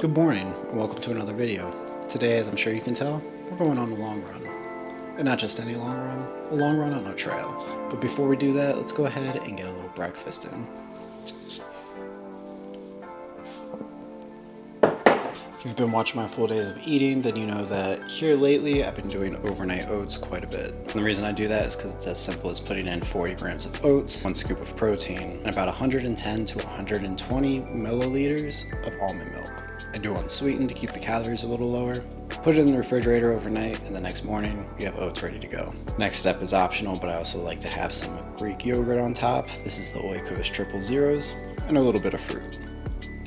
Good morning, and welcome to another video. Today, as I'm sure you can tell, we're going on a long run. And not just any long run, a long run on a trail. But before we do that, let's go ahead and get a little breakfast in. If you've been watching my full days of eating, then you know that here lately I've been doing overnight oats quite a bit. And the reason I do that is because it's as simple as putting in 40 grams of oats, 1 scoop of protein, and about 110 to 120 milliliters of almond milk. I do unsweetened to keep the calories a little lower. Put it in the refrigerator overnight, and the next morning you have oats ready to go. Next step is optional, but I also like to have some Greek yogurt on top. This is the Oikos Triple Zeros, and a little bit of fruit.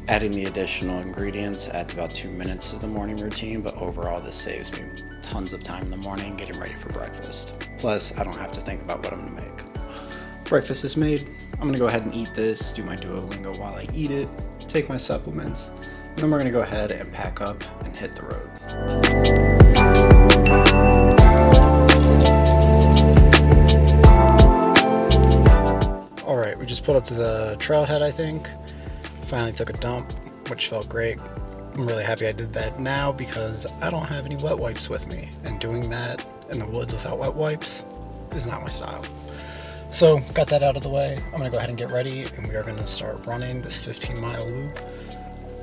Adding the additional ingredients adds about 2 minutes to the morning routine, but overall this saves me tons of time in the morning getting ready for breakfast. Plus, I don't have to think about what I'm gonna make. Breakfast is made. I'm gonna go ahead and eat this, do my Duolingo while I eat it, take my supplements, and then we're gonna go ahead and pack up and hit the road. All right, we just pulled up to the trailhead, I think. Finally took a dump, which felt great. I'm really happy I did that now because I don't have any wet wipes with me, and doing that in the woods without wet wipes is not my style. So got that out of the way. I'm gonna go ahead and get ready, and we are gonna start running this 15-mile loop.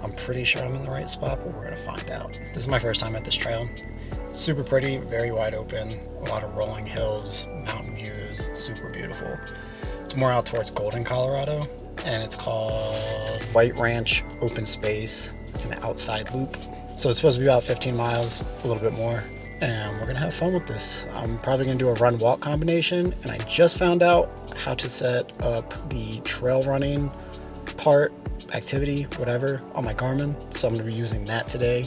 I'm pretty sure I'm in the right spot, but we're gonna find out. This is my first time at this trail. Super pretty, very wide open, a lot of rolling hills, mountain views, super beautiful. It's more out towards Golden, Colorado, and it's called White Ranch Open Space. It's an outside loop. So it's supposed to be about 15 miles, a little bit more, and we're gonna have fun with this. I'm probably gonna do a run-walk combination, and I just found out how to set up the trail running part, activity, whatever, on my Garmin. So I'm gonna be using that today,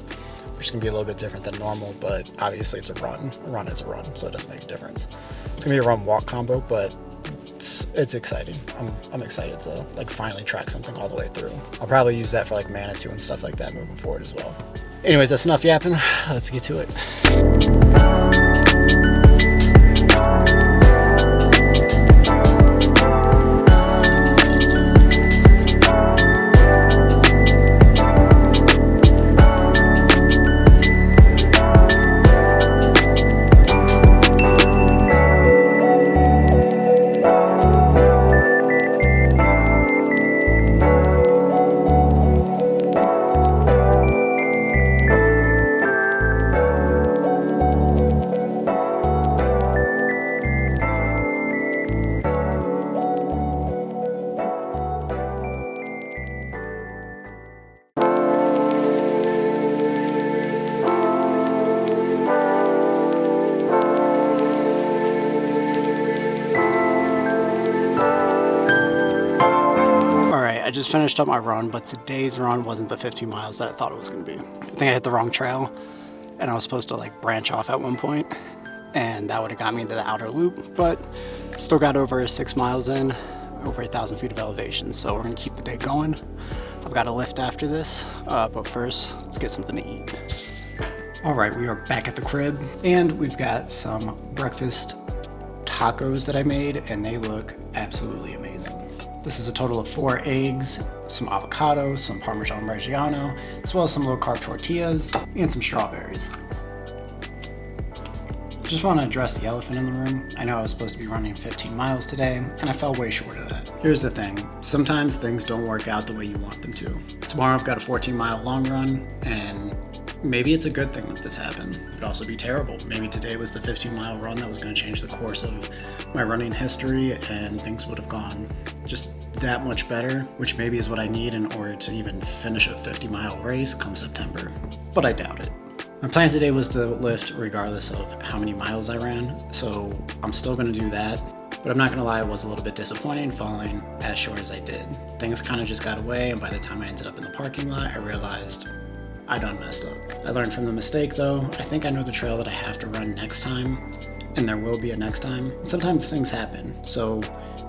which is gonna be a little bit different than normal, but obviously it's a run. A run is a run, so it doesn't make a difference. It's gonna be a run-walk combo, but it's exciting. I'm excited to finally track something all the way through. I'll probably use that for Manitou and stuff like that moving forward as well. Anyways, that's enough yapping. Let's get to it. I just finished up my run, but today's run wasn't the 15 miles that I thought it was going to be. I think I hit the wrong trail, and I was supposed to branch off at one point, and that would have got me into the outer loop, but still got over 6 miles in, over 8,000 feet of elevation, so we're going to keep the day going. I've got a lift after this, but first, let's get something to eat. All right, we are back at the crib, and we've got some breakfast tacos that I made, and they look absolutely amazing. This is a total of 4 eggs, some avocado, some Parmesan Reggiano, as well as some low-carb tortillas, and some strawberries. Just want to address the elephant in the room. I know I was supposed to be running 15 miles today, and I fell way short of that. Here's the thing. Sometimes things don't work out the way you want them to. Tomorrow I've got a 14-mile long run, and maybe it's a good thing that this happened. It could also be terrible. Maybe today was the 15-mile run that was going to change the course of my running history, and things would have gone just that much better, which maybe is what I need in order to even finish a 50-mile race come September, but I doubt it. My plan today was to lift regardless of how many miles I ran, so I'm still going to do that, but I'm not going to lie, it was a little bit disappointing falling as short as I did. Things kind of just got away, and by the time I ended up in the parking lot, I realized I done messed up. I learned from the mistake though. I think I know the trail that I have to run next time, and there will be a next time. And sometimes things happen, so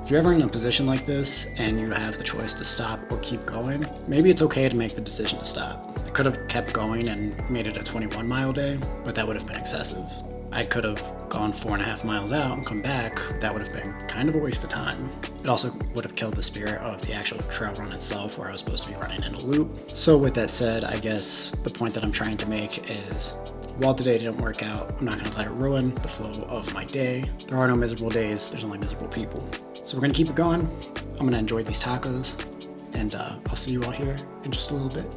if you're ever in a position like this and you have the choice to stop or keep going, maybe it's okay to make the decision to stop. I could have kept going and made it a 21-mile day, but that would have been excessive. I could have gone 4.5 miles out and come back. That would have been kind of a waste of time. It also would have killed the spirit of the actual trail run itself, where I was supposed to be running in a loop. So with that said, I guess the point that I'm trying to make is, while today didn't work out, I'm not going to let it ruin the flow of my day. There are no miserable days, there's only miserable people. So we're going to keep it going. I'm going to enjoy these tacos, and I'll see you all here in just a little bit.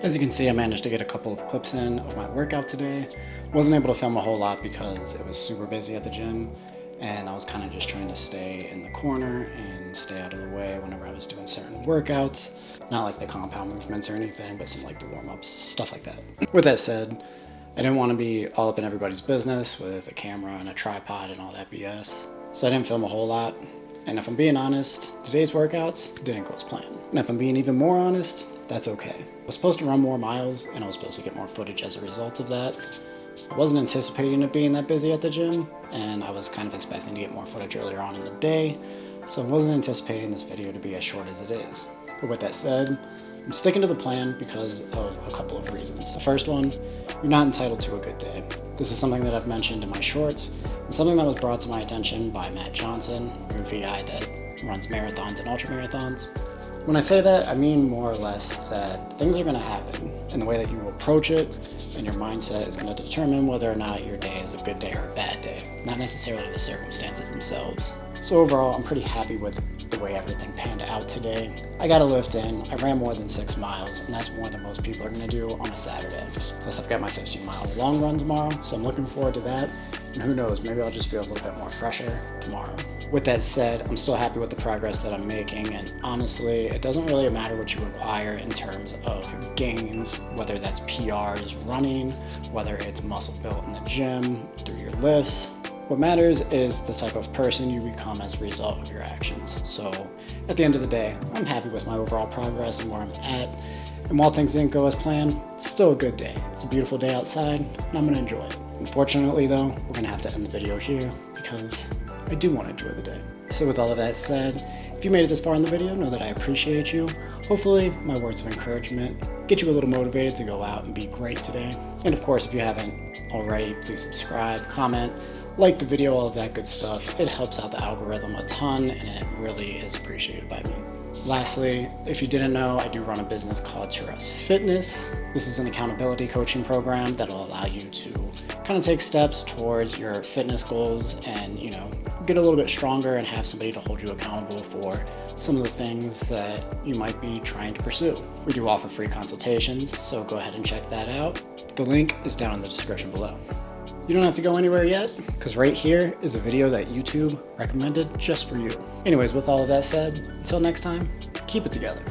As you can see, I managed to get a couple of clips in of my workout today. Wasn't able to film a whole lot because it was super busy at the gym, and I was kind of just trying to stay in the corner and stay out of the way whenever I was doing certain workouts. Not like the compound movements or anything, but some like the warm-ups, stuff like that. With that said, I didn't want to be all up in everybody's business with a camera and a tripod and all that BS. So I didn't film a whole lot. And if I'm being honest, today's workouts didn't go as planned. And if I'm being even more honest, that's okay. I was supposed to run more miles, and I was supposed to get more footage as a result of that. I wasn't anticipating it being that busy at the gym, and I was kind of expecting to get more footage earlier on in the day, so I wasn't anticipating this video to be as short as it is. But with that said, I'm sticking to the plan because of a couple of reasons. The first one, you're not entitled to a good day. This is something that I've mentioned in my shorts, and something that was brought to my attention by Matt Johnson, a goofy guy that runs marathons and ultra marathons. When I say that, I mean more or less that things are going to happen, and the way that you approach it and your mindset is going to determine whether or not your day is a good day or a bad day, not necessarily the circumstances themselves. So overall, I'm pretty happy with the way everything panned out today. I got a lift in, I ran more than 6 miles, and that's more than most people are going to do on a Saturday. Plus I've got my 15-mile long run tomorrow, so I'm looking forward to that, and who knows, maybe I'll just feel a little bit more fresher tomorrow. With that said, I'm still happy with the progress that I'm making, and honestly, it doesn't really matter what you require in terms of gains, whether that's PRs running, whether it's muscle built in the gym, through your lifts. What matters is the type of person you become as a result of your actions. So at the end of the day, I'm happy with my overall progress and where I'm at. And while things didn't go as planned, it's still a good day. It's a beautiful day outside, and I'm gonna enjoy it. Unfortunately though, we're gonna have to end the video here because I do want to enjoy the day. So with all of that said, if you made it this far in the video, know that I appreciate you. Hopefully my words of encouragement get you a little motivated to go out and be great today. And of course, if you haven't already, please subscribe, comment, like the video, all of that good stuff. It helps out the algorithm a ton, and it really is appreciated by me. Lastly, if you didn't know, I do run a business called Terrace Fitness. This is an accountability coaching program that will allow you to kind of take steps towards your fitness goals and, get a little bit stronger and have somebody to hold you accountable for some of the things that you might be trying to pursue. We do offer free consultations, so go ahead and check that out. The link is down in the description below. You don't have to go anywhere yet, because right here is a video that YouTube recommended just for you. Anyways, with all of that said, until next time, keep it together.